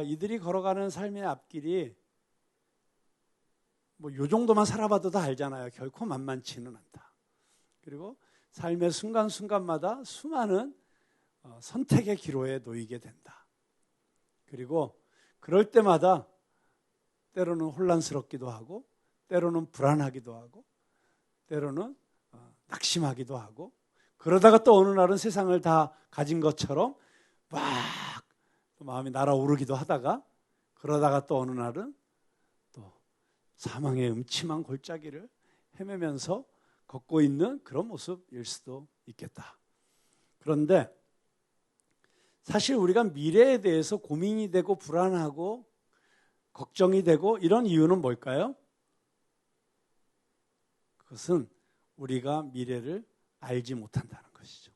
이들이 걸어가는 삶의 앞길이 뭐 요 정도만 살아봐도 다 알잖아요. 결코 만만치는 않다. 그리고 삶의 순간순간마다 수많은 선택의 기로에 놓이게 된다. 그리고 그럴 때마다 때로는 혼란스럽기도 하고 때로는 불안하기도 하고 때로는 낙심하기도 하고 그러다가 또 어느 날은 세상을 다 가진 것처럼 막 마음이 날아오르기도 하다가 그러다가 또 어느 날은 또 사망의 음침한 골짜기를 헤매면서 걷고 있는 그런 모습일 수도 있겠다. 그런데 사실 우리가 미래에 대해서 고민이 되고 불안하고 걱정이 되고 이런 이유는 뭘까요? 그것은 우리가 미래를 알지 못한다는 것이죠.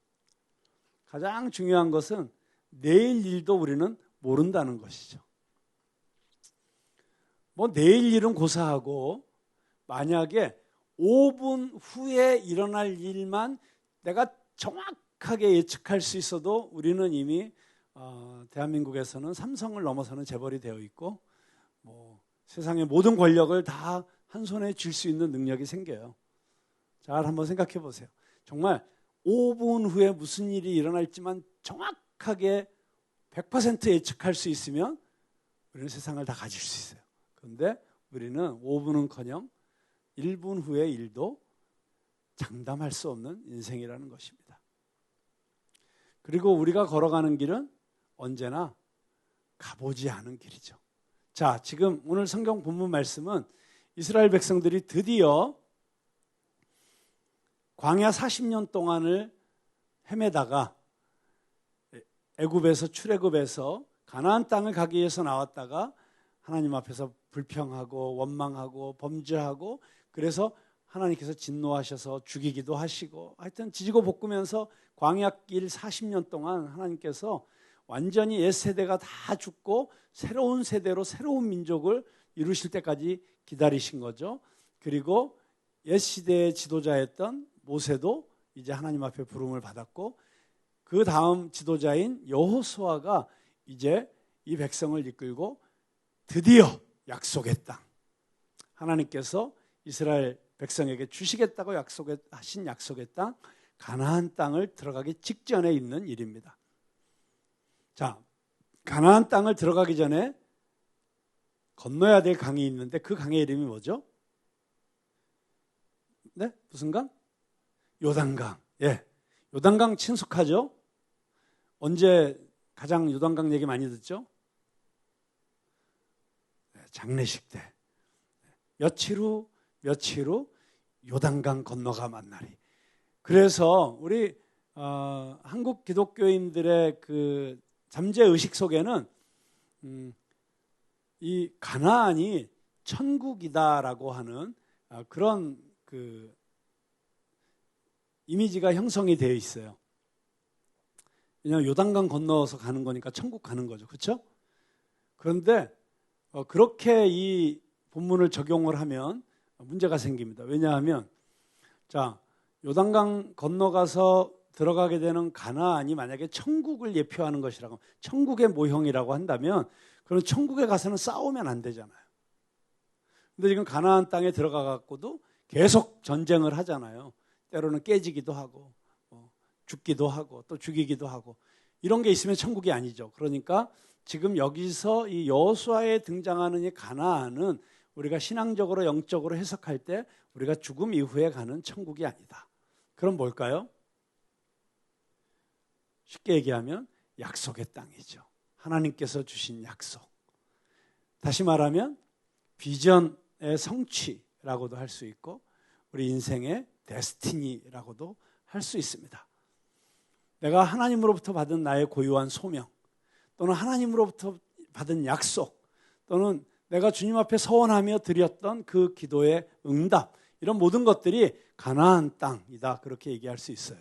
가장 중요한 것은 내일 일도 우리는 모른다는 것이죠. 뭐 내일 일은 고사하고 만약에 5분 후에 일어날 일만 내가 정확하게 예측할 수 있어도 우리는 이미 대한민국에서는 삼성을 넘어서는 재벌이 되어 있고 뭐 세상의 모든 권력을 다 한 손에 쥘 수 있는 능력이 생겨요. 잘 한번 생각해 보세요. 정말 5분 후에 무슨 일이 일어날지만 정확하게 100% 예측할 수 있으면 우리는 세상을 다 가질 수 있어요. 그런데 우리는 5분은커녕 1분 후의 일도 장담할 수 없는 인생이라는 것입니다. 그리고 우리가 걸어가는 길은 언제나 가보지 않은 길이죠. 자, 지금 오늘 성경 본문 말씀은 이스라엘 백성들이 드디어 광야 40년 동안을 헤매다가 애굽에서 출애굽에서 가나안 땅을 가기 위해서 나왔다가 하나님 앞에서 불평하고 원망하고 범죄하고 그래서 하나님께서 진노하셔서 죽이기도 하시고 하여튼 지지고 볶으면서 광야길 40년 동안 하나님께서 완전히 옛 세대가 다 죽고 새로운 세대로 새로운 민족을 이루실 때까지 기다리신 거죠. 그리고 옛 시대의 지도자였던 모세도 이제 하나님 앞에 부름을 받았고 그 다음 지도자인 여호수아가 이제 이 백성을 이끌고 드디어 약속의 땅 하나님께서 이스라엘 백성에게 주시겠다고 약속하신 약속의 땅 가나안 땅을 들어가기 직전에 있는 일입니다. 자, 가나안 땅을 들어가기 전에 건너야 될 강이 있는데 그 강의 이름이 뭐죠? 네? 무슨 강? 요단강. 예. 요단강 친숙하죠? 언제 가장 요단강 얘기 많이 듣죠? 장례식 때. 며칠 후 요단강 건너가 만나리. 그래서 우리 한국 기독교인들의 그 잠재 의식 속에는 이 가나안이 천국이다라고 하는 그런 그 이미지가 형성이 되어 있어요. 왜냐하면 요단강 건너서 가는 거니까 천국 가는 거죠. 그렇죠? 그런데 그렇게 이 본문을 적용을 하면 문제가 생깁니다. 왜냐하면 자, 요단강 건너가서 들어가게 되는 가나안이 만약에 천국을 예표하는 것이라고 천국의 모형이라고 한다면 그럼 천국에 가서는 싸우면 안 되잖아요. 근데 지금 가나안 땅에 들어가 갖고도 계속 전쟁을 하잖아요. 때로는 깨지기도 하고 죽기도 하고 또 죽이기도 하고 이런 게 있으면 천국이 아니죠. 그러니까 지금 여기서 이 여호수아에 등장하는 이 가나안은 우리가 신앙적으로 영적으로 해석할 때 우리가 죽음 이후에 가는 천국이 아니다. 그럼 뭘까요? 쉽게 얘기하면 약속의 땅이죠. 하나님께서 주신 약속. 다시 말하면 비전의 성취라고도 할 수 있고 우리 인생의 데스티니라고도 할 수 있습니다. 내가 하나님으로부터 받은 나의 고유한 소명 또는 하나님으로부터 받은 약속 또는 내가 주님 앞에 서원하며 드렸던 그 기도의 응답 이런 모든 것들이 가나안 땅이다 그렇게 얘기할 수 있어요.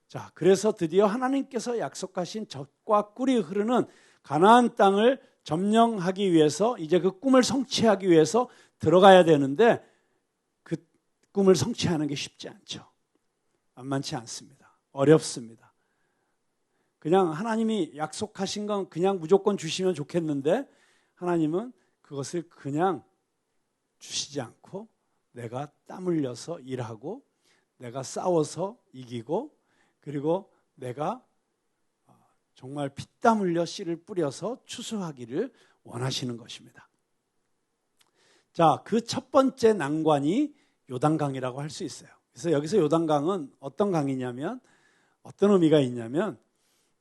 자, 그래서 드디어 하나님께서 약속하신 젖과 꿀이 흐르는 가나안 땅을 점령하기 위해서 이제 그 꿈을 성취하기 위해서 들어가야 되는데 그 꿈을 성취하는 게 쉽지 않죠. 만만치 않습니다. 어렵습니다. 그냥 하나님이 약속하신 건 그냥 무조건 주시면 좋겠는데 하나님은 그것을 그냥 주시지 않고 내가 땀 흘려서 일하고 내가 싸워서 이기고 그리고 내가 정말 피땀 흘려 씨를 뿌려서 추수하기를 원하시는 것입니다. 자, 그 첫 번째 난관이 요단강이라고 할 수 있어요. 그래서 여기서 요단강은 어떤 강이냐면 어떤 의미가 있냐면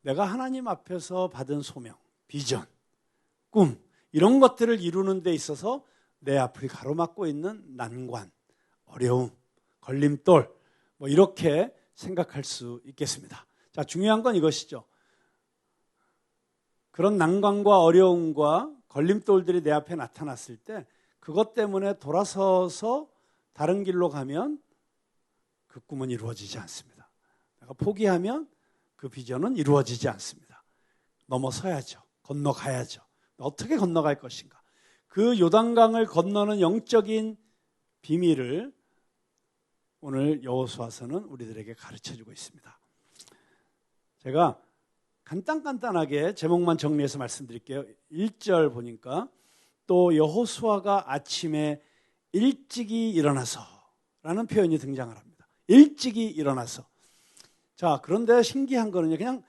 내가 하나님 앞에서 받은 소명, 비전, 꿈 이런 것들을 이루는 데 있어서 내 앞을 가로막고 있는 난관, 어려움, 걸림돌 뭐 이렇게 생각할 수 있겠습니다. 자, 중요한 건 이것이죠. 그런 난관과 어려움과 걸림돌들이 내 앞에 나타났을 때 그것 때문에 돌아서서 다른 길로 가면 그 꿈은 이루어지지 않습니다. 내가 포기하면 그 비전은 이루어지지 않습니다. 넘어서야죠. 건너가야죠. 어떻게 건너갈 것인가? 그 요단강을 건너는 영적인 비밀을 오늘 여호수아서는 우리들에게 가르쳐주고 있습니다. 제가 간단하게 제목만 정리해서 말씀드릴게요. 1절 보니까 또 여호수아가 아침에 일찍이 일어나서 라는 표현이 등장을 합니다. 일찍이 일어나서. 자, 그런데 신기한 거는요. 그냥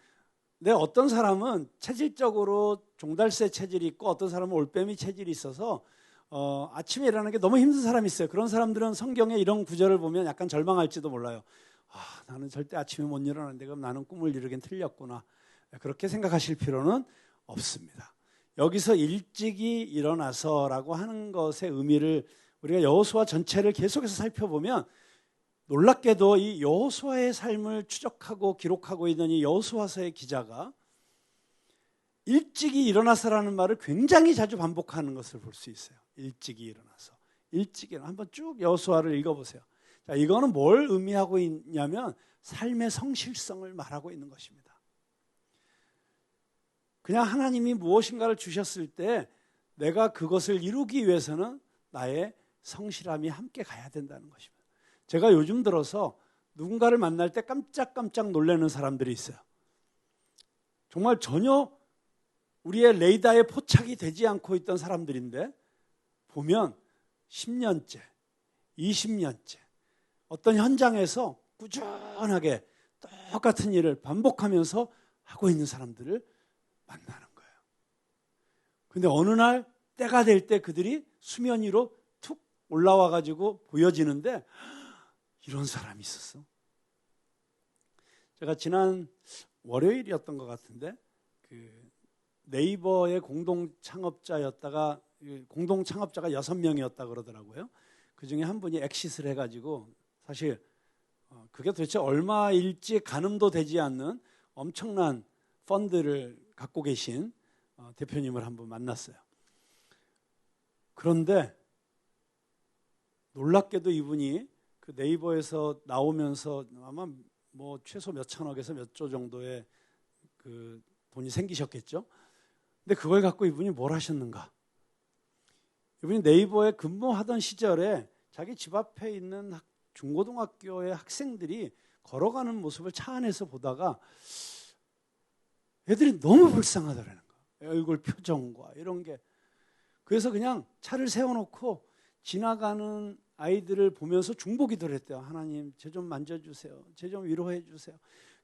어떤 사람은 체질적으로 종달새 체질이 있고 어떤 사람은 올빼미 체질이 있어서 아침에 일어나는 게 너무 힘든 사람이 있어요. 그런 사람들은 성경에 이런 구절을 보면 약간 절망할지도 몰라요. 나는 절대 아침에 못 일어나는데 그럼 나는 꿈을 이루긴 틀렸구나. 그렇게 생각하실 필요는 없습니다. 여기서 일찍이 일어나서라고 하는 것의 의미를 우리가 여호수아 전체를 계속해서 살펴보면 놀랍게도 이 여호수아의 삶을 추적하고 기록하고 있는 이 여호수아서의 기자가 일찍이 일어나서라는 말을 굉장히 자주 반복하는 것을 볼 수 있어요. 일찍이 일어나서. 일찍이 한번 쭉 여호수아를 읽어보세요. 자, 이거는 뭘 의미하고 있냐면 삶의 성실성을 말하고 있는 것입니다. 그냥 하나님이 무엇인가를 주셨을 때 내가 그것을 이루기 위해서는 나의 성실함이 함께 가야 된다는 것입니다. 제가 요즘 들어서 누군가를 만날 때 깜짝깜짝 놀라는 사람들이 있어요. 정말 전혀 우리의 레이더에 포착이 되지 않고 있던 사람들인데 보면 10년째, 20년째 어떤 현장에서 꾸준하게 똑같은 일을 반복하면서 하고 있는 사람들을 만나는 거예요. 근데 어느 날 때가 될 때 그들이 수면 위로 툭 올라와 가지고 보여지는데 이런 사람이 있었어. 제가 지난 월요일이었던 것 같은데 그 네이버의 공동 창업자였다가 공동 창업자가 6명이었다 그러더라고요. 그 중에 한 분이 엑시트를 해가지고 사실 그게 도대체 얼마일지 가늠도 되지 않는 엄청난 펀드를 갖고 계신 대표님을 한번 만났어요. 그런데 놀랍게도 이분이 그 네이버에서 나오면서 아마 뭐 최소 몇 천억에서 몇 조 정도의 그 돈이 생기셨겠죠. 근데 그걸 갖고 이분이 뭘 하셨는가? 이분이 네이버에 근무하던 시절에 자기 집 앞에 있는 중고등학교의 학생들이 걸어가는 모습을 차 안에서 보다가 애들이 너무 불쌍하더라는 거예요. 얼굴 표정과 이런 게. 그래서 그냥 차를 세워놓고 지나가는 아이들을 보면서 중보기도를 했대요. 하나님, 쟤 좀 만져주세요. 쟤 좀 위로해 주세요.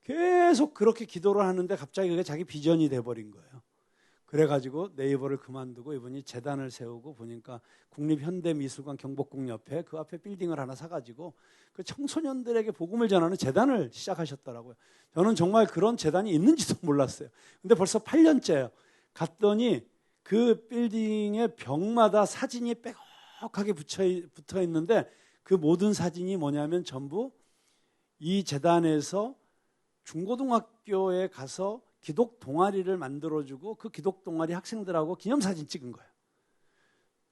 계속 그렇게 기도를 하는데 갑자기 그게 자기 비전이 돼버린 거예요. 그래가지고 네이버를 그만두고 이분이 재단을 세우고 보니까 국립현대미술관 경복궁 옆에 그 앞에 빌딩을 하나 사가지고 그 청소년들에게 복음을 전하는 재단을 시작하셨더라고요. 저는 정말 그런 재단이 있는지도 몰랐어요. 근데 벌써 8년째예요. 갔더니 그 빌딩의 벽마다 사진이 빼곡하게 붙어 있는데 그 모든 사진이 뭐냐면 전부 이 재단에서 중고등학교에 가서 기독 동아리를 만들어주고 그 기독 동아리 학생들하고 기념사진 찍은 거예요.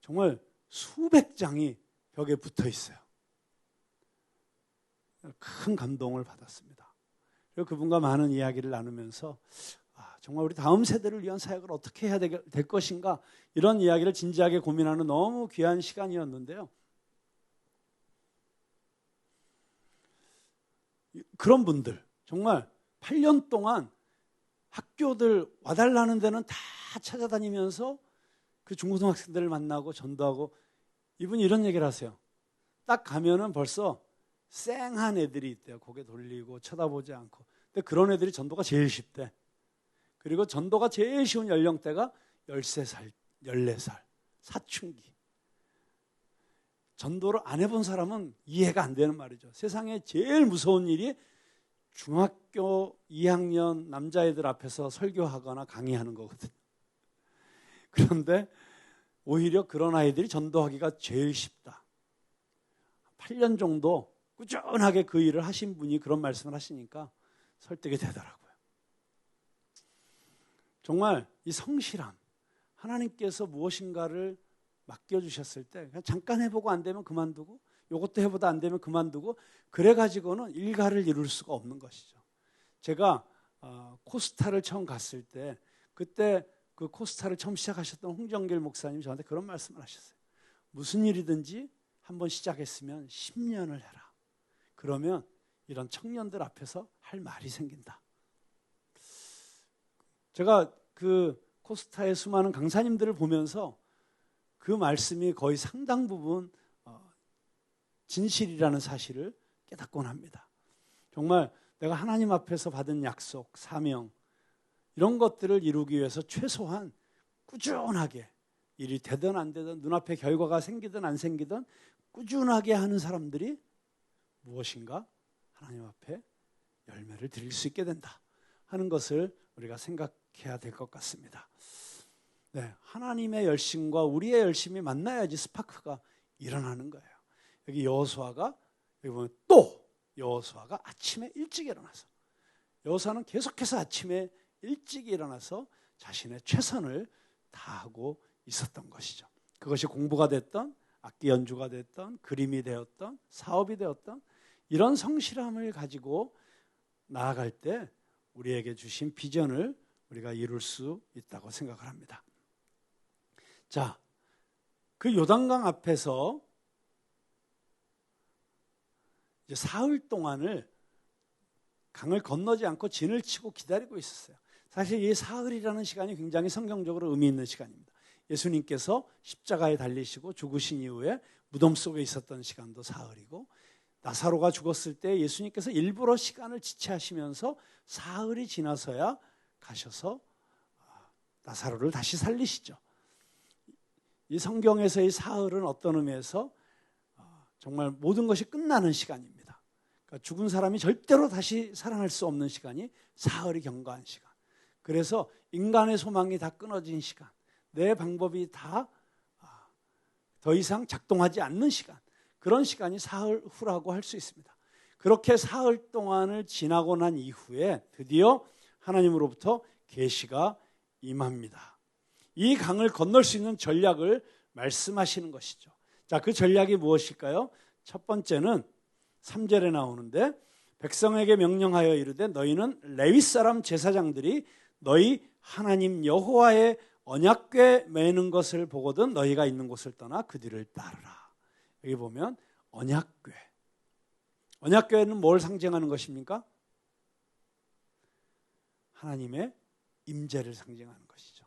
정말 수백 장이 벽에 붙어 있어요. 큰 감동을 받았습니다. 그리고 그분과 많은 이야기를 나누면서 정말 우리 다음 세대를 위한 사역을 어떻게 해야 될 것인가 이런 이야기를 진지하게 고민하는 너무 귀한 시간이었는데요. 그런 분들 정말 8년 동안 학교들 와달라는 데는 다 찾아다니면서 그 중고등학생들을 만나고 전도하고, 이분이 이런 얘기를 하세요. 딱 가면은 벌써 쌩한 애들이 있대요. 고개 돌리고 쳐다보지 않고. 근데 그런 애들이 전도가 제일 쉽대. 그리고 전도가 제일 쉬운 연령대가 13살, 14살, 사춘기. 전도를 안 해본 사람은 이해가 안 되는 말이죠. 세상에 제일 무서운 일이 중학교 2학년 남자애들 앞에서 설교하거나 강의하는 거거든요. 그런데 오히려 그런 아이들이 전도하기가 제일 쉽다. 8년 정도 꾸준하게 그 일을 하신 분이 그런 말씀을 하시니까 설득이 되더라고요. 정말 이 성실함, 하나님께서 무엇인가를 맡겨주셨을 때 그냥 잠깐 해보고 안 되면 그만두고, 이것도 해보다 안 되면 그만두고, 그래가지고는 일가를 이룰 수가 없는 것이죠. 제가 코스타를 처음 갔을 때, 그때 그 코스타를 처음 시작하셨던 홍정길 목사님이 저한테 그런 말씀을 하셨어요. 무슨 일이든지 한번 시작했으면 10년을 해라. 그러면 이런 청년들 앞에서 할 말이 생긴다. 제가 그 코스타의 수많은 강사님들을 보면서 그 말씀이 거의 상당 부분 진실이라는 사실을 깨닫곤 합니다. 정말 내가 하나님 앞에서 받은 약속, 사명, 이런 것들을 이루기 위해서 최소한 꾸준하게, 일이 되든 안 되든 눈앞에 결과가 생기든 안 생기든 꾸준하게 하는 사람들이 무엇인가 하나님 앞에 열매를 드릴 수 있게 된다 하는 것을 우리가 생각해야 될 것 같습니다. 네, 하나님의 열심과 우리의 열심이 만나야지 스파크가 일어나는 거예요. 여기 여호수아가, 여기 보면 또 여호수아가 아침에 일찍 일어나서, 여호수아는 계속해서 아침에 일찍 일어나서 자신의 최선을 다하고 있었던 것이죠. 그것이 공부가 됐던, 악기 연주가 됐던, 그림이 되었던, 사업이 되었던, 이런 성실함을 가지고 나아갈 때 우리에게 주신 비전을 우리가 이룰 수 있다고 생각을 합니다. 자, 그 요단강 앞에서 이제 사흘 동안을 강을 건너지 않고 진을 치고 기다리고 있었어요. 사실 이 사흘이라는 시간이 굉장히 성경적으로 의미 있는 시간입니다. 예수님께서 십자가에 달리시고 죽으신 이후에 무덤 속에 있었던 시간도 사흘이고, 나사로가 죽었을 때 예수님께서 일부러 시간을 지체하시면서 사흘이 지나서야 가셔서 나사로를 다시 살리시죠. 이 성경에서의 사흘은 어떤 의미에서 정말 모든 것이 끝나는 시간입니다. 그러니까 죽은 사람이 절대로 다시 살아날 수 없는 시간이 사흘이 경과한 시간. 그래서 인간의 소망이 다 끊어진 시간, 내 방법이 다 더 이상 작동하지 않는 시간, 그런 시간이 사흘 후라고 할 수 있습니다. 그렇게 사흘 동안을 지나고 난 이후에 드디어 하나님으로부터 계시가 임합니다. 이 강을 건널 수 있는 전략을 말씀하시는 것이죠. 자, 그 전략이 무엇일까요? 첫 번째는 3절에 나오는데, 백성에게 명령하여 이르되 너희는 레위 사람 제사장들이 너희 하나님 여호와의 언약궤 매는 것을 보거든 너희가 있는 곳을 떠나 그 뒤를 따르라. 여기 보면 언약궤. 언약궤는 뭘 상징하는 것입니까? 하나님의 임재를 상징하는 것이죠.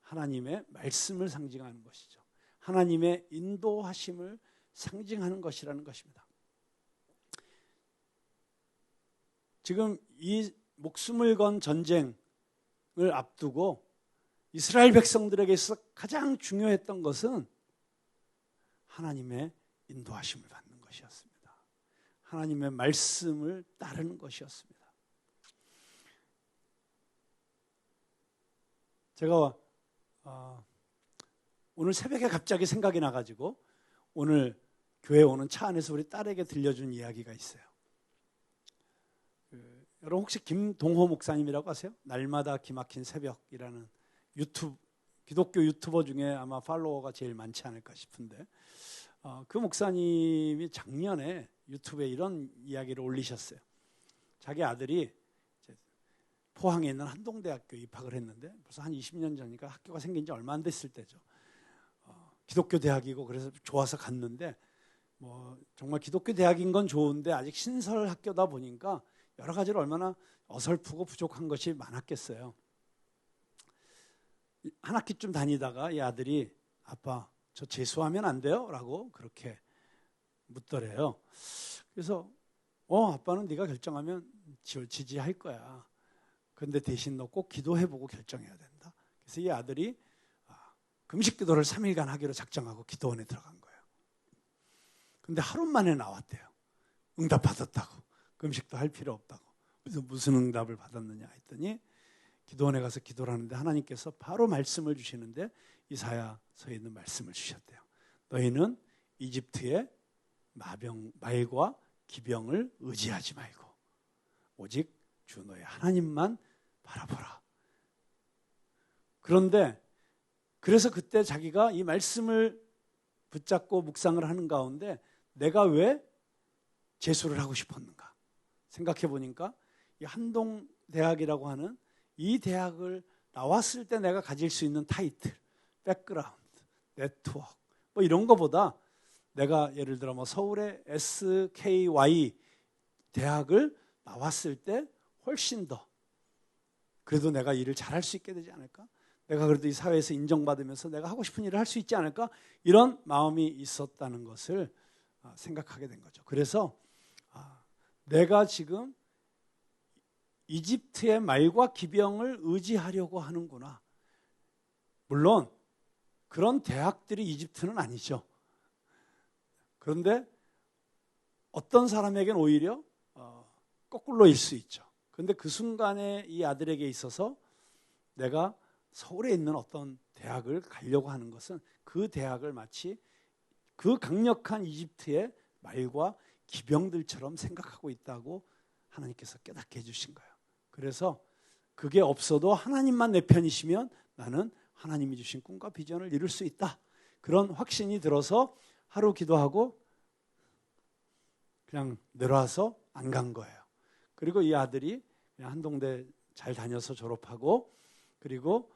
하나님의 말씀을 상징하는 것이죠. 하나님의 인도하심을 상징하는 것이라는 것입니다. 지금 이 목숨을 건 전쟁을 앞두고 이스라엘 백성들에게 있어서 가장 중요했던 것은 하나님의 인도하심을 받는 것이었습니다. 하나님의 말씀을 따르는 것이었습니다. 제가 오늘 새벽에 갑자기 생각이 나가지고 오늘 교회 오는 차 안에서 우리 딸에게 들려준 이야기가 있어요. 여러분 혹시 김동호 목사님이라고 아세요? 날마다 기막힌 새벽이라는 기독교 유튜버 중에 아마 팔로워가 제일 많지 않을까 싶은데, 그 목사님이 작년에 유튜브에 이런 이야기를 올리셨어요. 자기 아들이 포항에 있는 한동대학교 입학을 했는데 벌써 한 20년 전이니까 학교가 생긴 지 얼마 안 됐을 때죠. 기독교 대학이고 그래서 좋아서 갔는데 정말 기독교 대학인 건 좋은데 아직 신설 학교다 보니까 여러 가지로 얼마나 어설프고 부족한 것이 많았겠어요. 한 학기쯤 다니다가 이 아들이 아빠 저 재수하면 안 돼요? 라고 그렇게 묻더래요. 그래서 아빠는 네가 결정하면 지지할 거야. 그런데 대신 너 꼭 기도해보고 결정해야 된다. 그래서 이 아들이 금식 기도를 3일간 하기로 작정하고 기도원에 들어간 거예요. 근데 하루 만에 나왔대요. 응답 받았다고. 금식도 할 필요 없다고. 그래서 무슨 응답을 받았느냐 했더니 기도원에 가서 기도를 하는데 하나님께서 바로 말씀을 주시는데 이사야서에 있는 말씀을 주셨대요. 너희는 이집트의 말과 기병을 의지하지 말고 오직 주 너의 하나님만 바라보라. 그런데 그래서 그때 자기가 이 말씀을 붙잡고 묵상을 하는 가운데 내가 왜 재수를 하고 싶었는가 생각해 보니까 이 한동대학이라고 하는 이 대학을 나왔을 때 내가 가질 수 있는 타이틀, 백그라운드, 네트워크 뭐 이런 거보다 내가 예를 들어 뭐 서울의 SKY 대학을 나왔을 때 훨씬 더 그래도 내가 일을 잘할 수 있게 되지 않을까? 내가 그래도 이 사회에서 인정받으면서 내가 하고 싶은 일을 할 수 있지 않을까? 이런 마음이 있었다는 것을 생각하게 된 거죠. 그래서 내가 지금 이집트의 말과 기병을 의지하려고 하는구나. 물론 그런 대학들이 이집트는 아니죠. 그런데 어떤 사람에게는 오히려 거꾸로일 수 있죠. 그런데 그 순간에 이 아들에게 있어서 내가 서울에 있는 어떤 대학을 가려고 하는 것은 그 대학을 마치 그 강력한 이집트의 말과 기병들처럼 생각하고 있다고 하나님께서 깨닫게 해주신 거예요. 그래서 그게 없어도 하나님만 내 편이시면 나는 하나님이 주신 꿈과 비전을 이룰 수 있다. 그런 확신이 들어서 하루 기도하고 그냥 내려와서 안 간 거예요. 그리고 이 아들이 그냥 한동대 잘 다녀서 졸업하고 그리고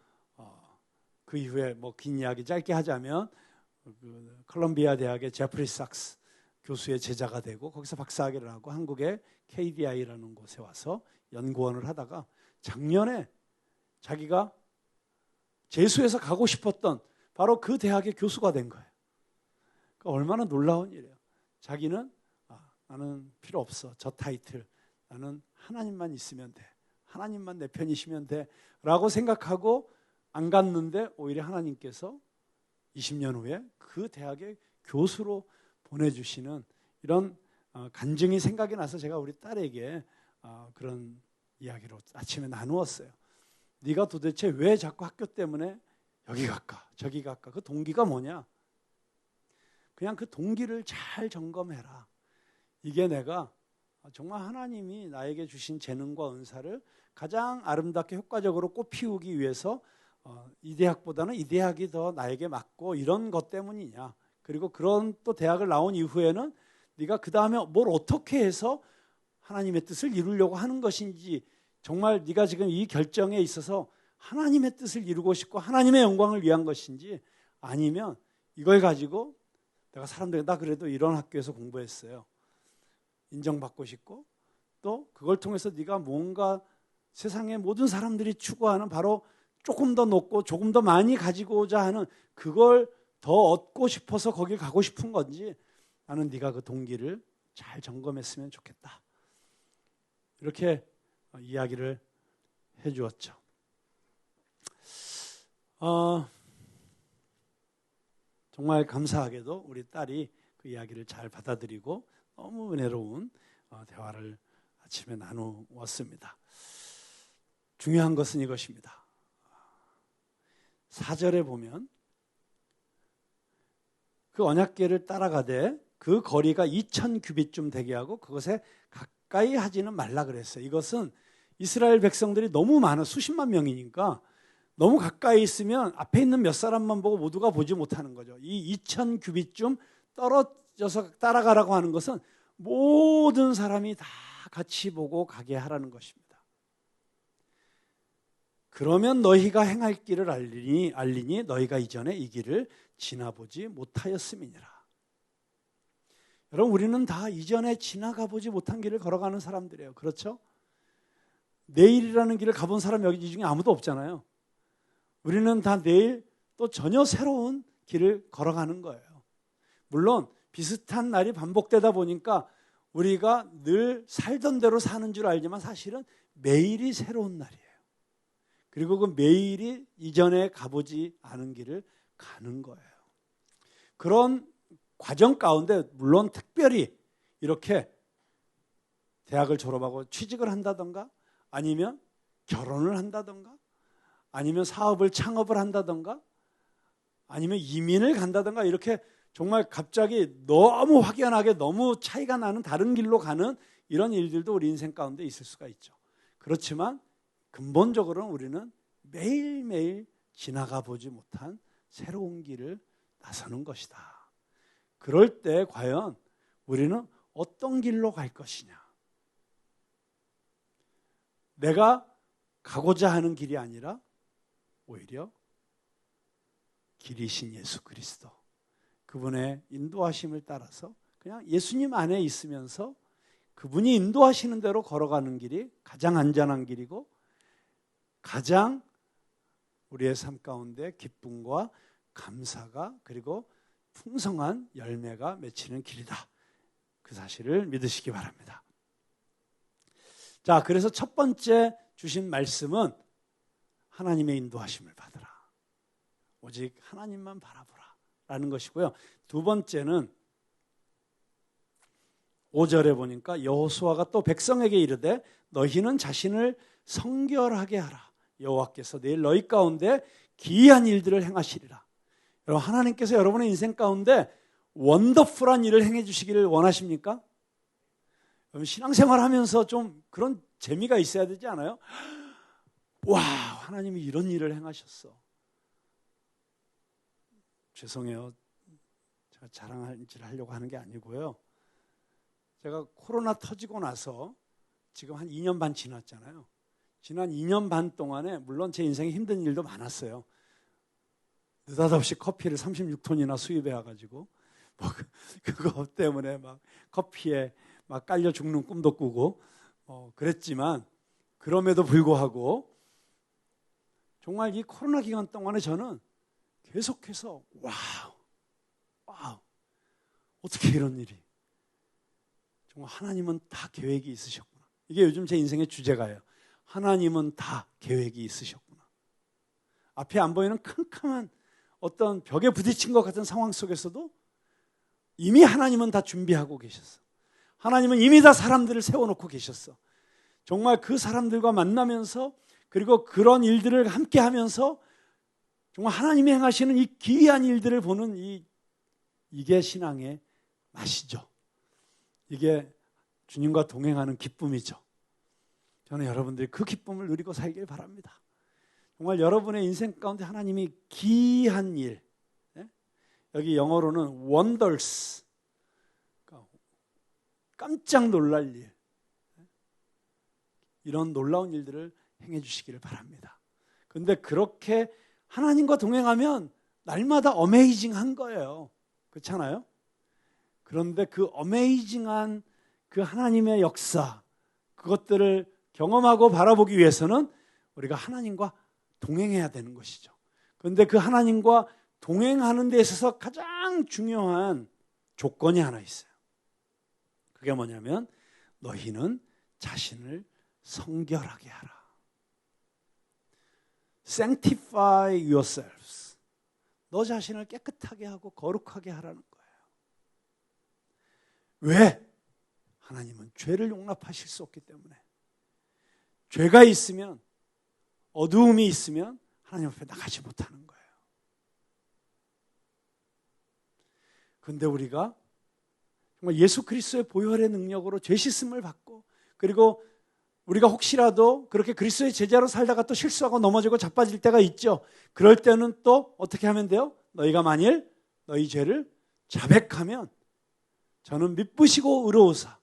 그 이후에 뭐 긴 이야기 짧게 하자면 컬럼비아 대학의 제프리 sak스 교수의 제자가 되고 거기서 박사학위를 하고 한국의 KDI라는 곳에 와서 연구원을 하다가 작년에 자기가 재수해서 가고 싶었던 바로 그 대학의 교수가 된 거예요. 그러니까 얼마나 놀라운 일이에요. 자기는 나는 필요 없어. 저 타이틀. 나는 하나님만 있으면 돼. 하나님만 내 편이시면 돼. 라고 생각하고 안 갔는데 오히려 하나님께서 20년 후에 그 대학의 교수로 보내주시는 이런 간증이 생각이 나서 제가 우리 딸에게 그런 이야기로 아침에 나누었어요. 네가 도대체 왜 자꾸 학교 때문에 여기 갈까 저기 갈까 그 동기가 뭐냐. 그냥 그 동기를 잘 점검해라. 이게 내가 정말 하나님이 나에게 주신 재능과 은사를 가장 아름답게 효과적으로 꽃피우기 위해서 이 대학보다는 이 대학이 더 나에게 맞고 이런 것 때문이냐. 그리고 그런 또 대학을 나온 이후에는 네가 그 다음에 뭘 어떻게 해서 하나님의 뜻을 이루려고 하는 것인지 정말 네가 지금 이 결정에 있어서 하나님의 뜻을 이루고 싶고 하나님의 영광을 위한 것인지 아니면 이걸 가지고 내가 사람들이 나 그래도 이런 학교에서 공부했어요. 인정받고 싶고 또 그걸 통해서 네가 뭔가 세상의 모든 사람들이 추구하는 바로 조금 더 높고 조금 더 많이 가지고자 하는 그걸 더 얻고 싶어서 거길 가고 싶은 건지 나는 네가 그 동기를 잘 점검했으면 좋겠다. 이렇게 이야기를 해주었죠. 정말 감사하게도 우리 딸이 그 이야기를 잘 받아들이고 너무 은혜로운 대화를 아침에 나누었습니다. 중요한 것은 이것입니다. 4절에 보면 그 언약궤를 따라가되 그 거리가 2000규빗쯤 되게 하고 그것에 가까이 하지는 말라 그랬어요. 이것은 이스라엘 백성들이 너무 많아 수십만 명이니까 너무 가까이 있으면 앞에 있는 몇 사람만 보고 모두가 보지 못하는 거죠. 이 2000규빗쯤 떨어져서 따라가라고 하는 것은 모든 사람이 다 같이 보고 가게 하라는 것입니다. 그러면 너희가 행할 길을 알리니 너희가 이전에 이 길을 지나보지 못하였음이니라. 여러분 우리는 다 이전에 지나가보지 못한 길을 걸어가는 사람들이에요. 그렇죠? 내일이라는 길을 가본 사람 여기 이 중에 아무도 없잖아요. 우리는 다 내일 또 전혀 새로운 길을 걸어가는 거예요. 물론 비슷한 날이 반복되다 보니까 우리가 늘 살던 대로 사는 줄 알지만 사실은 매일이 새로운 날이에요. 그리고 그 매일이 이전에 가보지 않은 길을 가는 거예요. 그런 과정 가운데 물론 특별히 이렇게 대학을 졸업하고 취직을 한다던가 아니면 결혼을 한다던가 아니면 사업을 창업을 한다던가 아니면 이민을 간다던가 이렇게 정말 갑자기 너무 확연하게 너무 차이가 나는 다른 길로 가는 이런 일들도 우리 인생 가운데 있을 수가 있죠. 그렇지만 근본적으로는 우리는 매일매일 지나가 보지 못한 새로운 길을 나서는 것이다. 그럴 때 과연 우리는 어떤 길로 갈 것이냐? 내가 가고자 하는 길이 아니라 오히려 길이신 예수 그리스도 그분의 인도하심을 따라서 그냥 예수님 안에 있으면서 그분이 인도하시는 대로 걸어가는 길이 가장 안전한 길이고 가장 우리의 삶 가운데 기쁨과 감사가 그리고 풍성한 열매가 맺히는 길이다. 그 사실을 믿으시기 바랍니다. 자, 그래서 첫 번째 주신 말씀은 하나님의 인도하심을 받으라. 오직 하나님만 바라보라 라는 것이고요. 두 번째는 5절에 보니까 여호수아가 또 백성에게 이르되 너희는 자신을 성결하게 하라. 여호와께서 내일 너희 가운데 기이한 일들을 행하시리라. 여러분, 하나님께서 여러분의 인생 가운데 원더풀한 일을 행해 주시기를 원하십니까? 여러분, 신앙생활 하면서 좀 그런 재미가 있어야 되지 않아요? 와, 하나님이 이런 일을 행하셨어. 죄송해요. 제가 자랑질을 하려고 하는 게 아니고요. 제가 코로나 터지고 나서 지금 한 2년 반 지났잖아요. 지난 2년 반 동안에 물론 제 인생에 힘든 일도 많았어요. 느닷없이 커피를 36톤이나 수입해 와가지고 뭐 그거 때문에 막 커피에 막 깔려 죽는 꿈도 꾸고 그랬지만 그럼에도 불구하고 정말 이 코로나 기간 동안에 저는 계속해서 와우 어떻게 이런 일이 정말 하나님은 다 계획이 있으셨구나. 이게 요즘 제 인생의 주제가예요. 하나님은 다 계획이 있으셨구나. 앞에 안 보이는 캄캄한 어떤 벽에 부딪힌 것 같은 상황 속에서도 이미 하나님은 다 준비하고 계셨어. 하나님은 이미 다 사람들을 세워놓고 계셨어. 정말 그 사람들과 만나면서 그리고 그런 일들을 함께 하면서 정말 하나님이 행하시는 이 기이한 일들을 보는 이게 신앙의 맛이죠. 이게 주님과 동행하는 기쁨이죠. 저는 여러분들이 그 기쁨을 누리고 살길 바랍니다. 정말 여러분의 인생 가운데 하나님이 기이한 일, 여기 영어로는 wonders, 깜짝 놀랄 일, 이런 놀라운 일들을 행해 주시기를 바랍니다. 그런데 그렇게 하나님과 동행하면 날마다 어메이징한 거예요. 그렇잖아요? 그런데 그 어메이징한 그 하나님의 역사, 그것들을 경험하고 바라보기 위해서는 우리가 하나님과 동행해야 되는 것이죠. 그런데 그 하나님과 동행하는 데 있어서 가장 중요한 조건이 하나 있어요. 그게 뭐냐면 너희는 자신을 성결하게 하라. Sanctify yourselves. 너 자신을 깨끗하게 하고 거룩하게 하라는 거예요. 왜? 하나님은 죄를 용납하실 수 없기 때문에. 죄가 있으면, 어두움이 있으면 하나님 앞에 나가지 못하는 거예요. 그런데 우리가 정말 예수 그리스도의 보혈의 능력으로 죄 씻음을 받고, 그리고 우리가 혹시라도 그렇게 그리스도의 제자로 살다가 또 실수하고 넘어지고 자빠질 때가 있죠. 그럴 때는 또 어떻게 하면 돼요? 너희가 만일 너희 죄를 자백하면 저는 미쁘시고 의로우사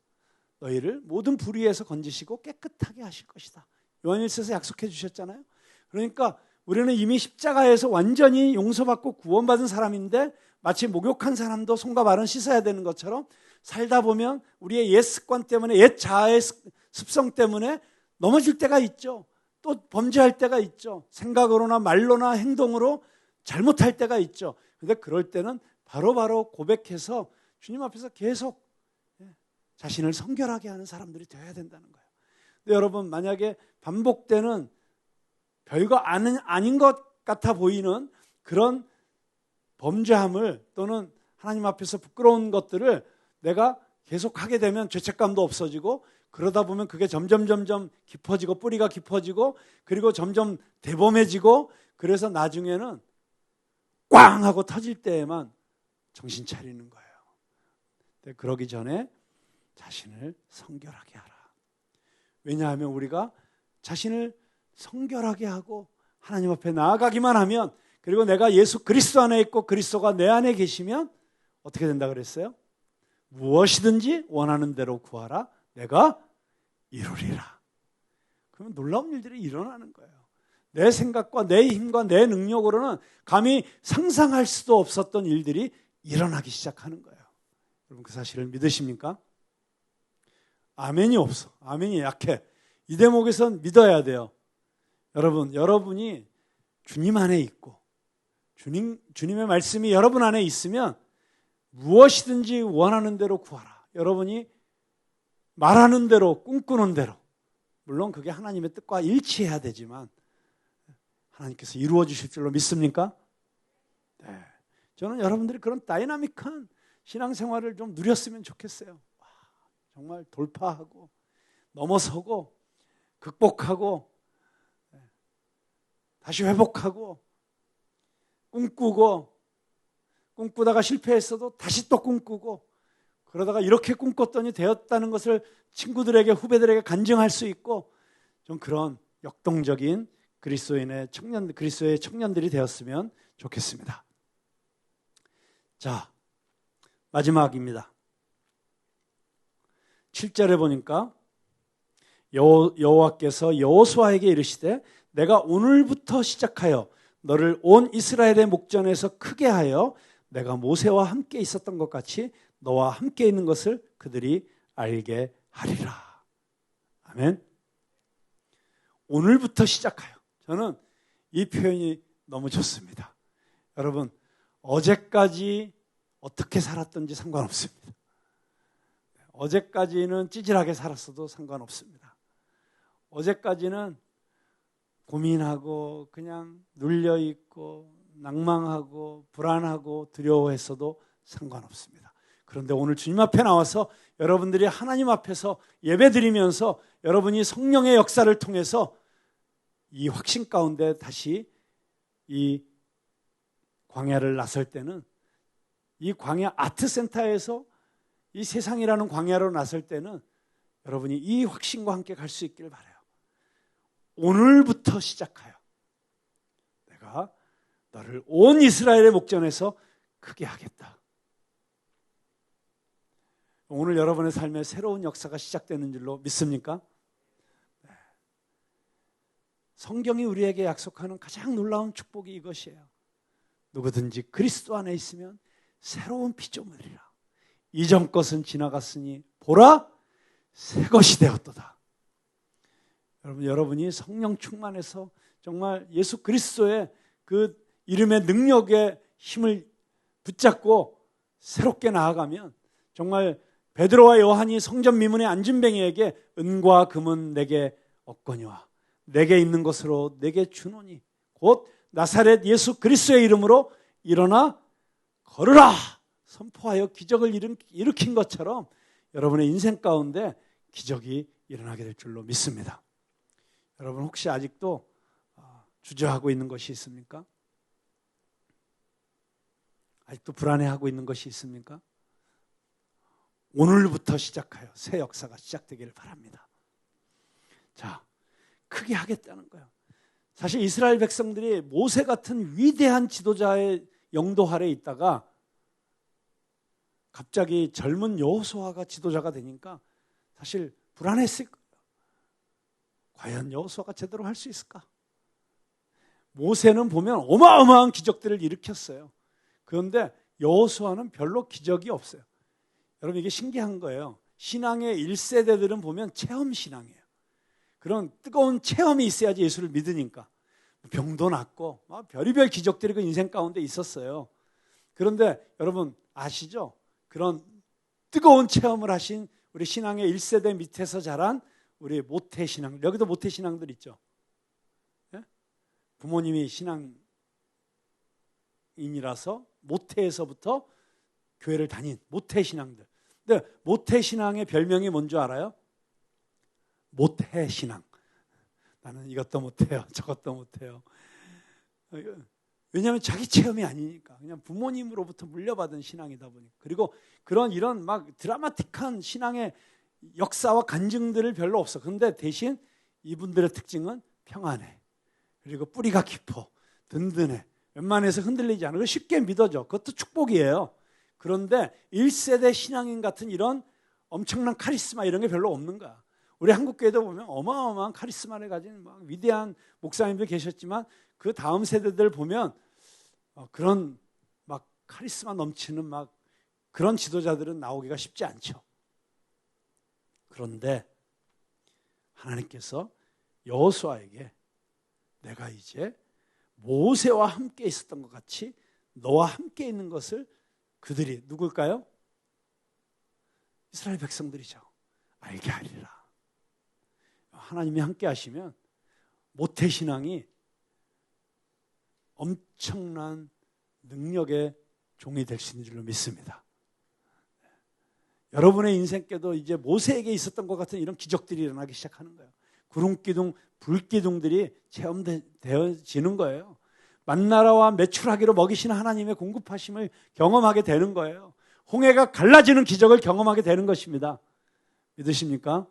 너희를 모든 불의에서 건지시고 깨끗하게 하실 것이다. 요한일서에서 약속해 주셨잖아요. 그러니까 우리는 이미 십자가에서 완전히 용서받고 구원받은 사람인데 마치 목욕한 사람도 손과 발은 씻어야 되는 것처럼 살다 보면 우리의 옛 습관 때문에 옛 자아의 습성 때문에 넘어질 때가 있죠. 또 범죄할 때가 있죠. 생각으로나 말로나 행동으로 잘못할 때가 있죠. 그런데 그럴 때는 바로바로 고백해서 주님 앞에서 계속 자신을 성결하게 하는 사람들이 되어야 된다는 거예요. 근데 여러분, 만약에 반복되는 별거 아닌 것 같아 보이는 그런 범죄함을 또는 하나님 앞에서 부끄러운 것들을 내가 계속 하게 되면 죄책감도 없어지고, 그러다 보면 그게 점점 깊어지고 뿌리가 깊어지고, 그리고 점점 대범해지고, 그래서 나중에는 꽝 하고 터질 때에만 정신 차리는 거예요. 근데 그러기 전에 자신을 성결하게 하라. 왜냐하면 우리가 자신을 성결하게 하고 하나님 앞에 나아가기만 하면, 그리고 내가 예수 그리스도 안에 있고 그리스도가 내 안에 계시면 어떻게 된다 그랬어요? 무엇이든지 원하는 대로 구하라, 내가 이루리라. 그러면 놀라운 일들이 일어나는 거예요. 내 생각과 내 힘과 내 능력으로는 감히 상상할 수도 없었던 일들이 일어나기 시작하는 거예요. 여러분, 그 사실을 믿으십니까? 아멘이 없어. 아멘이 약해. 이 대목에선 믿어야 돼요. 여러분, 여러분이 주님 안에 있고 주님의 말씀이 여러분 안에 있으면 무엇이든지 원하는 대로 구하라. 여러분이 말하는 대로, 꿈꾸는 대로, 물론 그게 하나님의 뜻과 일치해야 되지만 하나님께서 이루어 주실 줄로 믿습니까? 네. 저는 여러분들이 그런 다이나믹한 신앙생활을 좀 누렸으면 좋겠어요. 정말 돌파하고 넘어서고 극복하고 다시 회복하고 꿈꾸다가 실패했어도 다시 또 꿈꾸고, 그러다가 이렇게 꿈꿨더니 되었다는 것을 친구들에게, 후배들에게 간증할 수 있고, 좀 그런 역동적인 그리스도의 청년들이 되었으면 좋겠습니다. 자, 마지막입니다. 7절에 보니까 여호와께서 여호수아에게 이르시되 내가 오늘부터 시작하여 너를 온 이스라엘의 목전에서 크게 하여 내가 모세와 함께 있었던 것 같이 너와 함께 있는 것을 그들이 알게 하리라. 아멘. 오늘부터 시작하여. 저는 이 표현이 너무 좋습니다. 여러분, 어제까지 어떻게 살았던지 상관없습니다. 어제까지는 찌질하게 살았어도 상관없습니다. 어제까지는 고민하고 그냥 눌려있고 낭망하고 불안하고 두려워했어도 상관없습니다. 그런데 오늘 주님 앞에 나와서 여러분들이 하나님 앞에서 예배드리면서 여러분이 성령의 역사를 통해서 이 확신 가운데 다시 이 광야를 나설 때는, 이 광야 아트센터에서 이 세상이라는 광야로 나설 때는 여러분이 이 확신과 함께 갈 수 있기를 바라요. 오늘부터 시작하여 내가 너를 온 이스라엘의 목전에서 크게 하겠다. 오늘 여러분의 삶에 새로운 역사가 시작되는 줄로 믿습니까? 네. 성경이 우리에게 약속하는 가장 놀라운 축복이 이것이에요. 누구든지 그리스도 안에 있으면 새로운 피조물이라. 이전 것은 지나갔으니 보라 새 것이 되었도다. 여러분이 성령 충만해서 정말 예수 그리스도의 그 이름의 능력의 힘을 붙잡고 새롭게 나아가면, 정말 베드로와 요한이 성전 미문의 안진뱅이에게 은과 금은 내게 없거니와 내게 있는 것으로 내게 주노니 곧 나사렛 예수 그리스도의 이름으로 일어나 걸으라 선포하여 기적을 일으킨 것처럼 여러분의 인생 가운데 기적이 일어나게 될 줄로 믿습니다. 여러분, 혹시 아직도 주저하고 있는 것이 있습니까? 아직도 불안해하고 있는 것이 있습니까? 오늘부터 시작하여 새 역사가 시작되기를 바랍니다. 자, 크게 하겠다는 거예요. 사실 이스라엘 백성들이 모세 같은 위대한 지도자의 영도 아래 있다가 갑자기 젊은 여호수아가 지도자가 되니까 사실 불안했을 거예요. 과연 여호수아가 제대로 할 수 있을까? 모세는 보면 어마어마한 기적들을 일으켰어요. 그런데 여호수아는 별로 기적이 없어요. 여러분, 이게 신기한 거예요. 신앙의 1세대들은 보면 체험 신앙이에요. 그런 뜨거운 체험이 있어야지 예수를 믿으니까. 병도 낫고 별의별 기적들이 그 인생 가운데 있었어요. 그런데 여러분 아시죠? 그런 뜨거운 체험을 하신 우리 신앙의 1세대 밑에서 자란 우리 모태신앙, 여기도 모태신앙들 있죠. 예? 부모님이 신앙인이라서 모태에서부터 교회를 다닌 모태신앙들. 근데 모태신앙의 별명이 뭔지 알아요? 모태신앙. 나는 이것도 못해요. 저것도 못해요. 왜냐하면 자기 체험이 아니니까. 그냥 부모님으로부터 물려받은 신앙이다 보니까. 그리고 이런 막 드라마틱한 신앙의 역사와 간증들을 별로 없어. 그런데 대신 이분들의 특징은 평안해. 그리고 뿌리가 깊어. 든든해. 웬만해서 흔들리지 않아. 쉽게 믿어져. 그것도 축복이에요. 그런데 1세대 신앙인 같은 이런 엄청난 카리스마 이런 게 별로 없는 거야. 우리 한국교회도 보면 어마어마한 카리스마를 가진 막 위대한 목사님들 계셨지만 그 다음 세대들 보면 그런 막 카리스마 넘치는 막 그런 지도자들은 나오기가 쉽지 않죠. 그런데 하나님께서 여호수아에게 내가 이제 모세와 함께 있었던 것 같이 너와 함께 있는 것을 그들이 누굴까요? 이스라엘 백성들이죠. 알게 하리라. 하나님이 함께 하시면 모태신앙이 엄청난 능력의 종이 될 수 있는 줄로 믿습니다. 여러분의 인생께도 이제 모세에게 있었던 것 같은 이런 기적들이 일어나기 시작하는 거예요. 구름기둥, 불기둥들이 체험되어지는 거예요. 만나라와 메추라기로 먹이시는 하나님의 공급하심을 경험하게 되는 거예요. 홍해가 갈라지는 기적을 경험하게 되는 것입니다. 믿으십니까?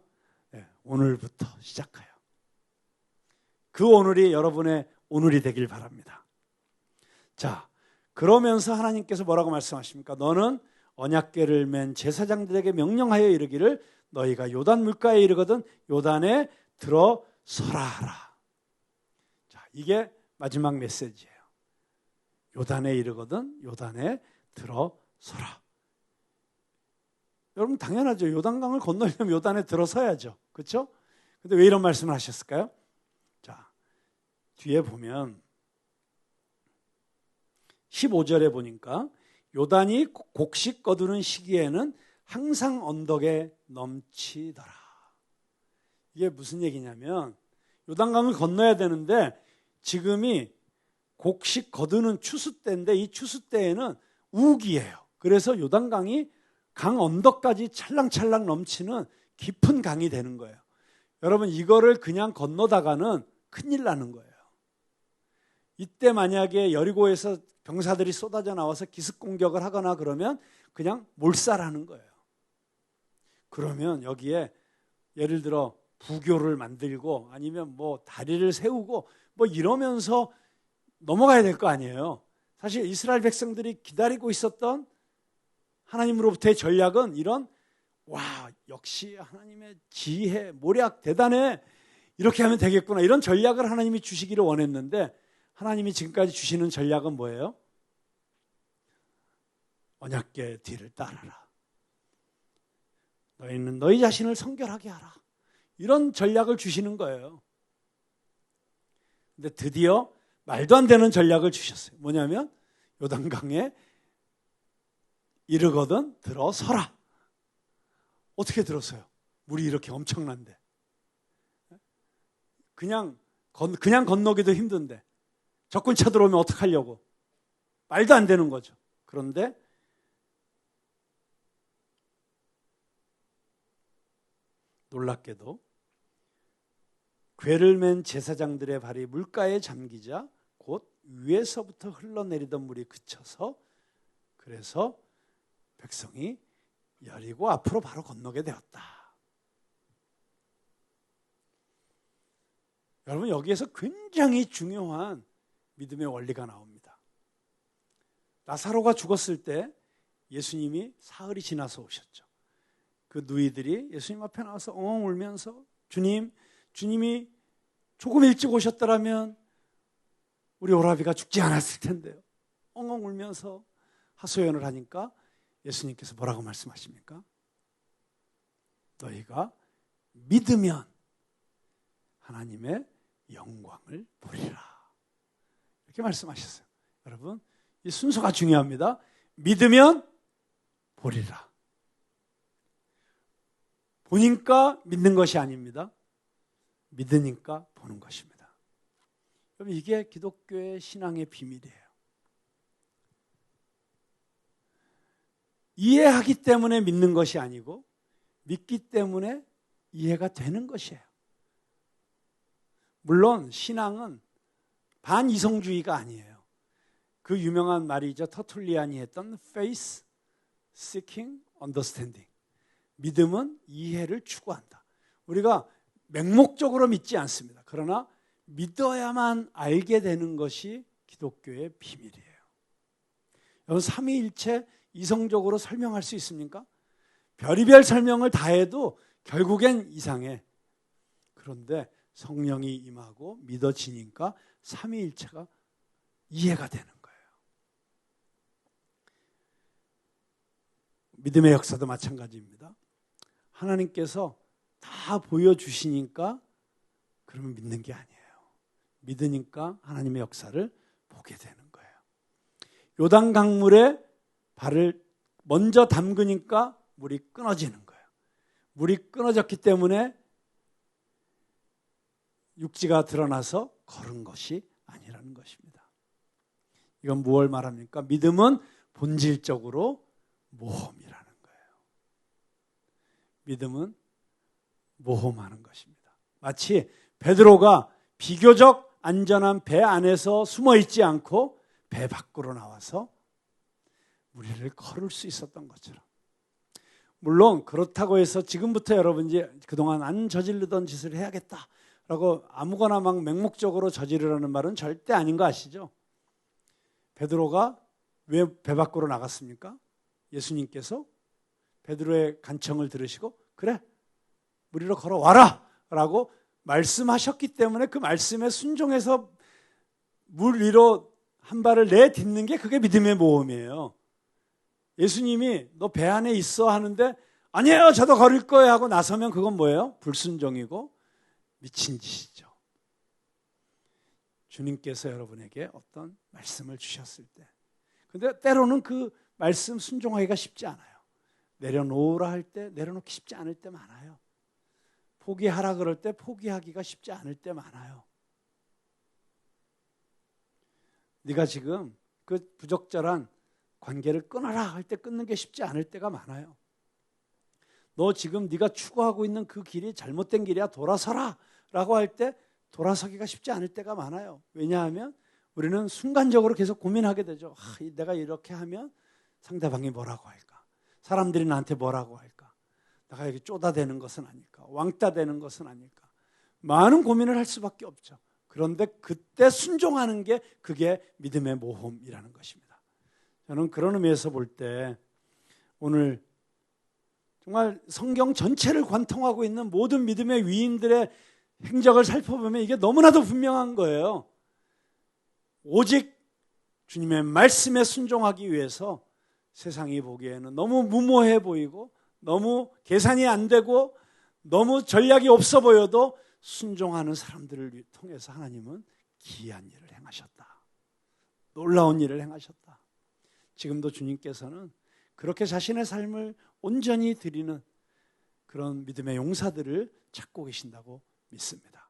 네, 오늘부터 시작해요. 그 오늘이 여러분의 오늘이 되길 바랍니다. 자, 그러면서 하나님께서 뭐라고 말씀하십니까? 너는 언약궤를 맨 제사장들에게 명령하여 이르기를 너희가 요단 물가에 이르거든 요단에 들어서라 하라. 자, 이게 마지막 메시지예요. 요단에 이르거든 요단에 들어서라. 여러분 당연하죠. 요단강을 건너려면 요단에 들어서야죠. 그렇죠? 근데 왜 이런 말씀을 하셨을까요? 자, 뒤에 보면 15절에 보니까 요단이 곡식 거두는 시기에는 항상 언덕에 넘치더라. 이게 무슨 얘기냐면 요단강을 건너야 되는데 지금이 곡식 거두는 추수 때인데 이 추수 때에는 우기예요. 그래서 요단강이 강 언덕까지 찰랑찰랑 넘치는 깊은 강이 되는 거예요. 여러분 이거를 그냥 건너다가는 큰일 나는 거예요. 이때 만약에 여리고에서 병사들이 쏟아져 나와서 기습 공격을 하거나 그러면 그냥 몰살하는 거예요. 그러면 여기에 예를 들어 부교를 만들고 아니면 뭐 다리를 세우고 뭐 이러면서 넘어가야 될 거 아니에요. 사실 이스라엘 백성들이 기다리고 있었던 하나님으로부터의 전략은 이런 와 역시 하나님의 지혜 모략 대단해 이렇게 하면 되겠구나 이런 전략을 하나님이 주시기를 원했는데 하나님이 지금까지 주시는 전략은 뭐예요? 언약궤 뒤를 따라라. 너희는 너희 자신을 성결하게 하라. 이런 전략을 주시는 거예요. 근데 드디어 말도 안 되는 전략을 주셨어요. 뭐냐면 요단강에 이르거든 들어서라. 어떻게 들어서요? 물이 이렇게 엄청난데. 그냥 건너기도 힘든데. 적군 쳐들어오면 어떡하려고. 말도 안 되는 거죠. 그런데 놀랍게도 궤를 맨 제사장들의 발이 물가에 잠기자 곧 위에서부터 흘러내리던 물이 그쳐서 그래서 백성이 여리고 앞으로 바로 건너게 되었다. 여러분 여기에서 굉장히 중요한 믿음의 원리가 나옵니다. 나사로가 죽었을 때 예수님이 사흘이 지나서 오셨죠. 그 누이들이 예수님 앞에 나와서 엉엉 울면서 주님이 조금 일찍 오셨더라면 우리 오라비가 죽지 않았을 텐데요. 엉엉 울면서 하소연을 하니까 예수님께서 뭐라고 말씀하십니까? 너희가 믿으면 하나님의 영광을 보리라. 이렇게 말씀하셨어요. 여러분, 이 순서가 중요합니다. 믿으면 보리라. 보니까 믿는 것이 아닙니다. 믿으니까 보는 것입니다. 여러분, 이게 기독교의 신앙의 비밀이에요. 이해하기 때문에 믿는 것이 아니고 믿기 때문에 이해가 되는 것이에요. 물론 신앙은 반이성주의가 아니에요. 그 유명한 말이죠. 터툴리안이 했던 faith seeking understanding. 믿음은 이해를 추구한다. 우리가 맹목적으로 믿지 않습니다. 그러나 믿어야만 알게 되는 것이 기독교의 비밀이에요. 여러분, 삼위일체 이성적으로 설명할 수 있습니까? 별의별 설명을 다 해도 결국엔 이상해. 그런데 성령이 임하고 믿어지니까 삼위일체가 이해가 되는 거예요. 믿음의 역사도 마찬가지입니다. 하나님께서 다 보여주시니까 그러면 믿는 게 아니에요. 믿으니까 하나님의 역사를 보게 되는 거예요. 요단 강물에 발을 먼저 담그니까 물이 끊어지는 거예요. 물이 끊어졌기 때문에 육지가 드러나서 걸은 것이 아니라는 것입니다. 이건 무엇을 말합니까? 믿음은 본질적으로 모험이라는 거예요. 믿음은 모험하는 것입니다. 마치 베드로가 비교적 안전한 배 안에서 숨어 있지 않고 배 밖으로 나와서 우리를 걸을 수 있었던 것처럼. 물론 그렇다고 해서 지금부터 여러분이 그동안 안 저지르던 짓을 해야겠다라고 아무거나 막 맹목적으로 저지르라는 말은 절대 아닌 거 아시죠? 베드로가 왜 배 밖으로 나갔습니까? 예수님께서 베드로의 간청을 들으시고 그래, 물 위로 걸어와라 라고 말씀하셨기 때문에 그 말씀에 순종해서 물 위로 한 발을 내딛는 게 그게 믿음의 모험이에요. 예수님이 너 배 안에 있어 하는데 아니에요, 저도 걸을 거예요 하고 나서면 그건 뭐예요? 불순종이고 미친 짓이죠. 주님께서 여러분에게 어떤 말씀을 주셨을 때, 근데 때로는 그 말씀 순종하기가 쉽지 않아요. 내려놓으라 할 때 내려놓기 쉽지 않을 때 많아요. 포기하라 그럴 때 포기하기가 쉽지 않을 때 많아요. 네가 지금 그 부적절한 관계를 끊어라 할 때 끊는 게 쉽지 않을 때가 많아요. 너 지금 네가 추구하고 있는 그 길이 잘못된 길이야, 돌아서라 라고 할 때 돌아서기가 쉽지 않을 때가 많아요. 왜냐하면 우리는 순간적으로 계속 고민하게 되죠. 내가 이렇게 하면 상대방이 뭐라고 할까? 사람들이 나한테 뭐라고 할까? 내가 여기 쪼다대는 것은 아닐까? 왕따되는 것은 아닐까? 많은 고민을 할 수밖에 없죠. 그런데 그때 순종하는 게 그게 믿음의 모험이라는 것입니다. 저는 그런 의미에서 볼 때 오늘 정말 성경 전체를 관통하고 있는 모든 믿음의 위인들의 행적을 살펴보면 이게 너무나도 분명한 거예요. 오직 주님의 말씀에 순종하기 위해서 세상이 보기에는 너무 무모해 보이고 너무 계산이 안 되고 너무 전략이 없어 보여도 순종하는 사람들을 통해서 하나님은 기이한 일을 행하셨다. 놀라운 일을 행하셨다. 지금도 주님께서는 그렇게 자신의 삶을 온전히 드리는 그런 믿음의 용사들을 찾고 계신다고 믿습니다.